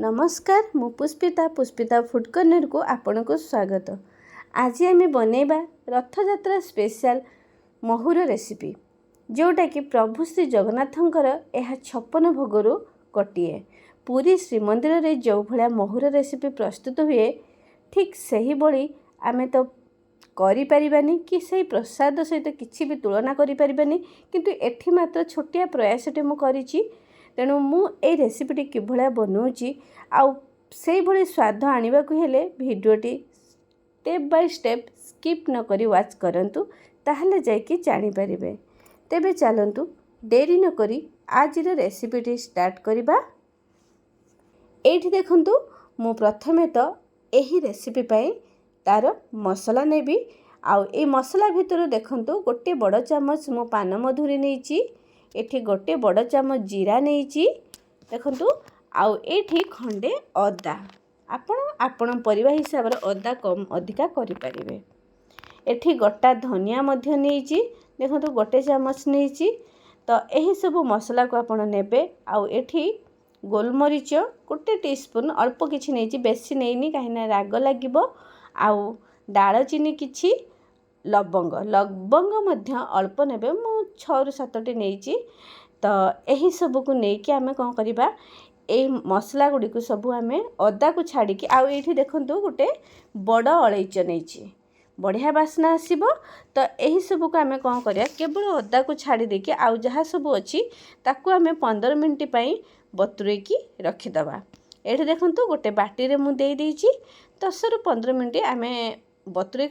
नमस्कार मु Pushpita food corner को आपन को स्वागत। आज आम बनैबा रथयात्रा स्पेशल महुर रेसिपी जोटा कि प्रभु श्री जगन्नाथंकर यह 56 भोगरू गोटे। पुरी श्रीमंदिर रे जो भलिया महुर रेसिपी प्रस्तुत हुए ठीक सही भली आमे तो करि परिबानी कि सही प्रसाद सहित किछि भी तुलना करि परिबानी, किंतु एठी मात्र छोटिया प्रयासटे मु करिछि। तेणु मु ए रेसिपीटी किभलिया बनाऊँची आउ से भली स्वाद आनिबाकु हेले भिडियोटी स्टेप बाय स्टेप स्किप न करी वाच करंतु, ताहले जाइकी जानि परिबे। तेबे चलंतु देरी न करी आज रेसिपीटी स्टार्ट करिबा। एठी देखंतु मु प्रथमे तो एही रेसिपी पई तार मसला नेबी। आउ ए मसला भितर देखंतु गोटे बड़ चामच मु पान मधुरी नेइची, एठी गोटे बड़ चामच जीरा नेइची देखंतु। आउ एठी खंडे अदा, आपण परिवा हिसाब रे अदा कम अधिका करि परिबे। एठी गोटा धनिया मध्य नेइची देखंतु गोटे चामच नेइची। तो एही सब मसला को आपण नेबे। आउ एठी गोलमरीच गोटे टीस्पून अल्प किछि नेइची, बेसी नेइनी काहिना राग लागिबो। आउ दालचीनी किछि, लवंग मध्य अल्प नेबे, मु 6 ରୁ 7टी नेइची। तो एही सब को नेइकी आमे कोन करिबा, ए मसला गुडी को सब आमे अदा को छाड़ी की आउ एठी देखंतु गोटे बड़ अलैच नेइची, बढ़िया बास्ना आसीबो। तो एही सब को आमे कोन करिया, केवल अदा को छाड़ी देकी आउ जहा सब अछि ताकू आमे 15 मिनिट पई बतुरे की रखि दबा। एठी देखंतु गोटे बाटी रे मु देई देइची। 10 ରୁ 15 मिनिट आमे बतुरे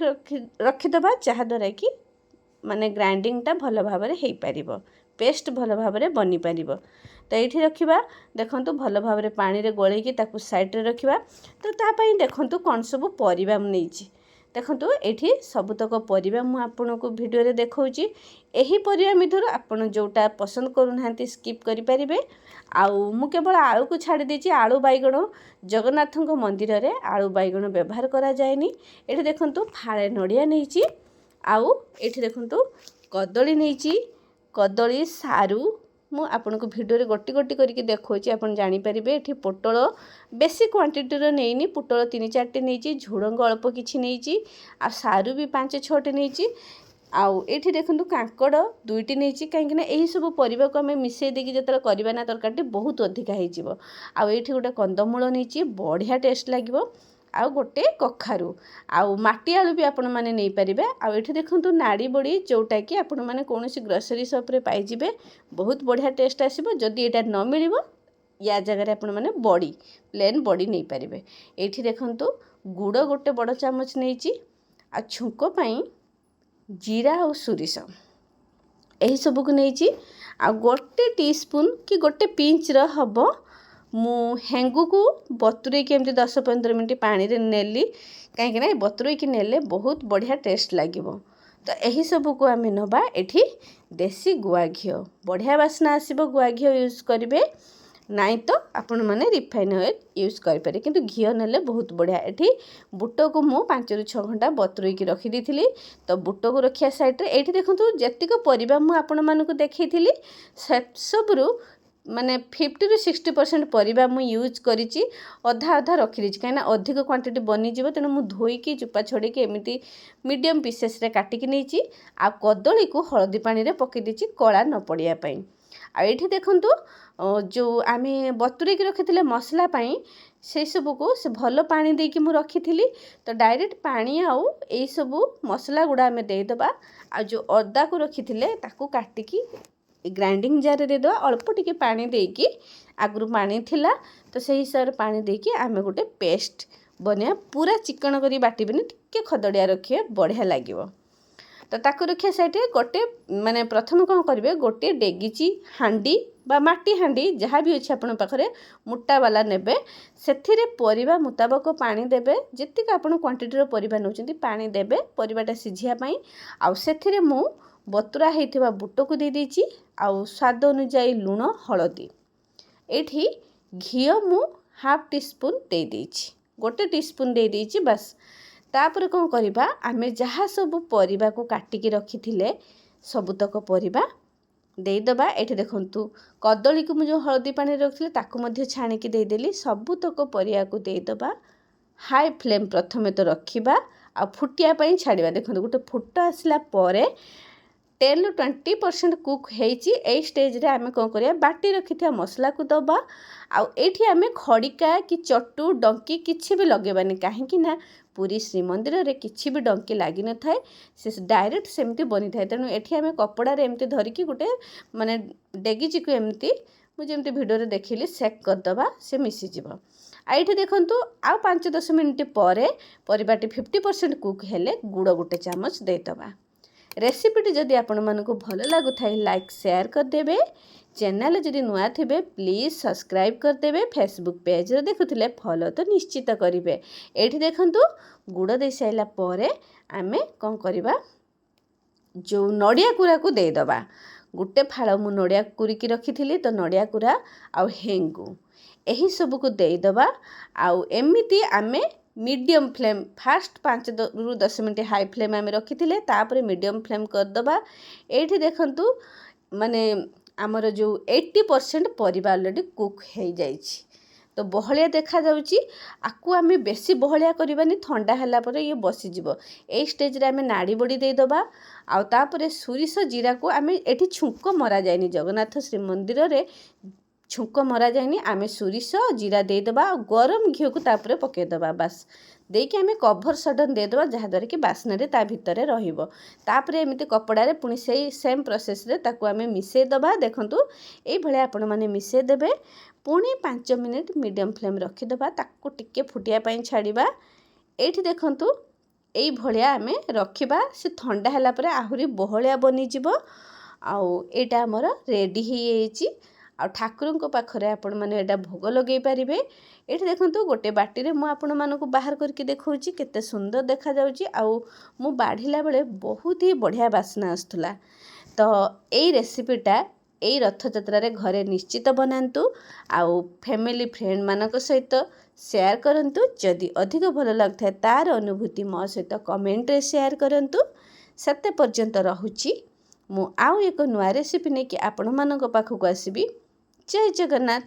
रखि दबा, जहा द्वारा कि माने ग्राइंडिंग टा भलो भाबरे हेई परिबो, पेस्ट भलो भाबरे बनी परिबो। तो ये रखा देखंतु भलो भाबरे पानी रे गोले की ताकू साइड रे रखिबा। तो ता पई देखंतु कोन सब परिबा नेइची देखंतु। एठी सबतक परिबा मु आपन को वीडियो रे देखौची। एही परिबा मिधर आपन जोटा पसंद करू नांती स्किप करि परिबे। आउ मु केवल आलू को छाड़ी देची। आलू बैगण जगन्नाथंक मंदिर रे आलू बैगण व्यवहार करा जायनी। एठी देखंतु फाळे नडिया नेइची। आउ एठी देखंतु कदली नेइची, कदली सारू मु आपन को वीडियो रे गोटी गोटी करके देखौची, आपन जानि परिबे। एठी पोटल बेसी क्वांटिटी रो नेइनी, पोटल 3-4टी नेइची, झुडंग अल्प किछि नेइची, आ सारू भी 5-6टी नेइची। आउ एठी देखंतु कांकड़ 2टी नेइची, काहेकि ना एही सब परिबा को हमें मिसै देकी जतरा करबा ना तरकाटी बहुत अधिका हेइ जिवो। आउ एठी गोटे कंदमूल नेइची, बढ़िया टेस्ट लागिवो। आउ गोटे कखारू, आउ माटी आलू भी आपण माने नै परिबे। आउ एठी देखंतु नाड़ी बड़ी, जोटा कि आपण माने कोनोसी ग्रोसरी शॉप रे पाई जिबे, बहुत बढ़िया टेस्ट आसीबो। जदि एटा न मिलिबो या जगह रे आपण माने बड़ी प्लेन बड़ी नै परिबे। एठी देखंतु गुड़ गोटे बड़ चामच नेइची, आ छुंको पई जीरा और सुरिस एही सब को नेइची। आ गोटे टीस्पून कि गोटे पिंच र हबो मु हेंगु को बतुरे के एमती 10-15 मिनिट पानी रे नेली, काहेकि ना बतुरे की नेले बहुत बढ़िया टेस्ट लागिवो। तो एही सब को आमे नबा। एठी देसी गुआ घियो, बढ़िया बास्ना आसीबो। गुआ घियो यूज करिवे, नाइ तो आपण माने रिफाइन ऑयल यूज करि पारे, किंतु घियो नेले बहुत बढ़िया। एठी बुटो को मु 5 ରୁ 6 घंटा बतुरे की रखि दिथिली। तो बुटो को रखिया साइड रे एठी देखंतु जतिक परिबा मु आपण मानको देखैथिली सब रु माने 50 ରୁ 60% परिबा मु यूज करिची। अधा अधा रखि दिछि, काहेना अधिक क्वांटिटी बनि जिवो। तेनु मु धोई की चुपा छोड़ी की एमिति मीडियम पीसेस रे काटि की नेइची। आ कदली को हळदी पानी रे पके दिछि कळा न पड़िया पई। आ एठी देखंतु जो आमे बतुरे की रखिथिले मसला पई, से सब को से भलो पानी देकी मु रखिथिली। तो डायरेक्ट पानी आउ एई सब मसला गुडा आमे देई दबा। आ जो अदा को रखिथिले ताकू काटि की ग्राइंडिंग जार दे दो, अल्प टिके पानी देकी, आगु पानी थिला तो से हिसाब रे पानी देकी आमे गोटे पेस्ट बनिया। पूरा चिकन करी बाटिबेनी, टिके खदड़िया रखिए, बढ़िया लागिवो। तो ताकू रखिया साइड रे गोटे माने प्रथम कोन करिवे, गोटे डेगिची हांडी बा माटी हांडी जहाँ भी अछि आपण पाखरे मुट्टा वाला नेबे। सेथिरे परिबा मुताबक पानी देबे, जेतिक आपण क्वांटिटी रो परिबा नउचंती पानी देबे परिबाटा सिझिया पई। आउ सेथिरे मु बतुरा हेइथिबा बुटो को दे देछि, आउ स्वाद अनुसार लूण हळदी। एठी घियो मु हाफ टीस्पून दे देछि, गोटे टीस्पून दे देछि बस। तापर कोन करिबा, आमे जहाँ सब परिबा को काटिकी रखिथिले सबुतक परिबा ଦେଇଦେବା। ଏଠି ଦେଖନ୍ତୁ କଦଳୀକୁ ମୁଁ ଯେଉଁ ହଳଦୀ ପାଣିରେ ରଖିଥିଲି ତାକୁ ମଧ୍ୟ ଛାଣିକି ଦେଇଦେଲି। ସବୁତକ ପରିବାକୁ ଦେଇଦେବା। ହାଇ ଫ୍ଲେମ୍ ପ୍ରଥମେ ତ ରଖିବା ଆଉ ଫୁଟିବା ପାଇଁ ଛାଡ଼ିବା। ଦେଖନ୍ତୁ ଗୋଟେ ଫୁଟ ଆସିଲା ପରେ 10 ରୁ 20% କୁକ୍ ହେଇଛି। ଏଇ ଷ୍ଟେଜ୍ରେ ଆମେ କ'ଣ କରିବା, ବାଟି ରଖିଥିବା ମସଲାକୁ ଦେବା। ଆଉ ଏଇଠି ଆମେ ଖଡ଼ିକା କି ଚଟୁ ଡଙ୍କି କିଛି ବି ଲଗେଇବାନି, କାହିଁକି ନା ପୁରୀ ଶ୍ରୀମନ୍ଦିରରେ କିଛି ବି ଡଙ୍କି ଲାଗିନଥାଏ, ସେ ଡାଇରେକ୍ଟ ସେମିତି ବନିଥାଏ। ତେଣୁ ଏଠି ଆମେ କପଡ଼ାରେ ଏମିତି ଧରିକି ଗୋଟେ ମାନେ ଡେଗିଚିକୁ ଏମିତି ମୁଁ ଯେମିତି ଭିଡ଼ିଓରେ ଦେଖିଲି ସେକ୍ କରିଦେବା, ସେ ମିଶିଯିବ। ଆଉ ଏଇଠି ଦେଖନ୍ତୁ ଆଉ 5-10 ମିନିଟ୍ ପରେ ପରିବାଟି 50% କୁକ୍ ହେଲେ ଗୁଡ଼ ଗୋଟେ ଚାମଚ ଦେଇଦେବା। ରେସିପିଟି ଯଦି ଆପଣମାନଙ୍କୁ ଭଲ ଲାଗୁଥାଏ ଲାଇକ୍ ସେୟାର କରିଦେବେ। ଚ୍ୟାନେଲ୍ ଯଦି ନୂଆ ଥିବେ ପ୍ଲିଜ୍ ସବସ୍କ୍ରାଇବ୍ କରିଦେବେ। ଫେସବୁକ୍ ପେଜ୍ରେ ଦେଖୁଥିଲେ ଫଲୋ ତ ନିଶ୍ଚିତ କରିବେ। ଏଇଠି ଦେଖନ୍ତୁ ଗୁଡ଼ ଦେଇ ସାରିଲା ପରେ ଆମେ କ'ଣ କରିବା, ଯେଉଁ ନଡ଼ିଆ କୁରାକୁ ଦେଇଦେବା। ଗୋଟେ ଫାଳ ମୁଁ ନଡ଼ିଆ କୁରିକି ରଖିଥିଲି, ତ ନଡ଼ିଆ କୁରା ଆଉ ହେଙ୍ଗୁ ଏହିସବୁକୁ ଦେଇଦେବା। ଆଉ ଏମିତି ଆମେ ମିଡ଼ିୟମ୍ ଫ୍ଲେମ୍ ଫାଷ୍ଟ 5 ରୁ 10 ମିନିଟ୍ ହାଇ ଫ୍ଲେମ୍ ଆମେ ରଖିଥିଲେ, ତାପରେ ମିଡ଼ିୟମ୍ ଫ୍ଲେମ୍ କରିଦେବା। ଏଇଠି ଦେଖନ୍ତୁ ମାନେ ଆମର ଯେଉଁ 80% ପରିବା ଅଲରେଡ଼ି କୁକ୍ ହେଇଯାଇଛି, ତ ବହଳିଆ ଦେଖାଯାଉଛି। ଆକୁ ଆମେ ବେଶୀ ବହଳିଆ କରିବାନି, ଥଣ୍ଡା ହେଲା ପରେ ଇଏ ବସିଯିବ। ଏଇ ଷ୍ଟେଜ୍ରେ ଆମେ ନାଡ଼ି ବଡ଼ି ଦେଇଦେବା। ଆଉ ତାପରେ ସୋରିଷ ଜିରାକୁ ଆମେ ଏଠି ଛୁଙ୍କ ମରାଯାଏନି, ଜଗନ୍ନାଥ ଶ୍ରୀମନ୍ଦିରରେ ଛୁଙ୍କ ମରାଯାଏନି। ଆମେ ସୋରିଷ ଜିରା ଦେଇଦେବା ଆଉ ଗରମ ଘିଅକୁ ତାପରେ ପକାଇଦେବା। ବାସ୍ ଦେଇକି ଆମେ କଭର୍ ସଡନ୍ ଦେଇଦେବା, ଯାହାଦ୍ୱାରା କି ବାସ୍ନାରେ ତା ଭିତରେ ରହିବ। ତାପରେ ଏମିତି କପଡ଼ାରେ ପୁଣି ସେଇ ସେମ୍ ପ୍ରୋସେସ୍ରେ ତାକୁ ଆମେ ମିଶାଇଦେବା। ଦେଖନ୍ତୁ ଏଇଭଳିଆ ଆପଣମାନେ ମିଶାଇ ଦେବେ। ପୁଣି 5 ମିନିଟ୍ ମିଡ଼ିୟମ୍ ଫ୍ଲେମ୍ ରଖିଦେବା, ତାକୁ ଟିକେ ଫୁଟିବା ପାଇଁ ଛାଡ଼ିବା। ଏଇଠି ଦେଖନ୍ତୁ ଏଇଭଳିଆ ଆମେ ରଖିବା। ସେ ଥଣ୍ଡା ହେଲା ପରେ ଆହୁରି ବହଳିଆ ବନିଯିବ। ଆଉ ଏଇଟା ଆମର ରେଡ଼ି ହେଇଯାଇଛି। ଆଉ ଠାକୁରଙ୍କ ପାଖରେ ଆପଣମାନେ ଏଇଟା ଭୋଗ ଲଗାଇ ପାରିବେ। ଏଇଠି ଦେଖନ୍ତୁ ଗୋଟେ ବାଟିରେ ମୁଁ ଆପଣମାନଙ୍କୁ ବାହାର କରିକି ଦେଖାଉଛି, କେତେ ସୁନ୍ଦର ଦେଖାଯାଉଛି। ଆଉ ମୁଁ ବାଢ଼ିଲା ବେଳେ ବହୁତ ହି ବଢ଼ିଆ ବାସ୍ନା ଆସୁଥିଲା। ତ ଏଇ ରେସିପିଟା ଏଇ ରଥଯାତ୍ରାରେ ଘରେ ନିଶ୍ଚିତ ବନାନ୍ତୁ। ଆଉ ଫ୍ୟାମିଲି ଫ୍ରେଣ୍ଡମାନଙ୍କ ସହିତ ସେୟାର କରନ୍ତୁ। ଯଦି ଅଧିକ ଭଲ ଲାଗୁଥାଏ ତା'ର ଅନୁଭୂତି ମୋ ସହିତ କମେଣ୍ଟରେ ସେୟାର କରନ୍ତୁ। ସେତେ ପର୍ଯ୍ୟନ୍ତ ରହୁଛି। ମୁଁ ଆଉ ଏକ ନୂଆ ରେସିପି ନେଇକି ଆପଣମାନଙ୍କ ପାଖକୁ ଆସିବି। ଜୟ ଜଗନ୍ନାଥ।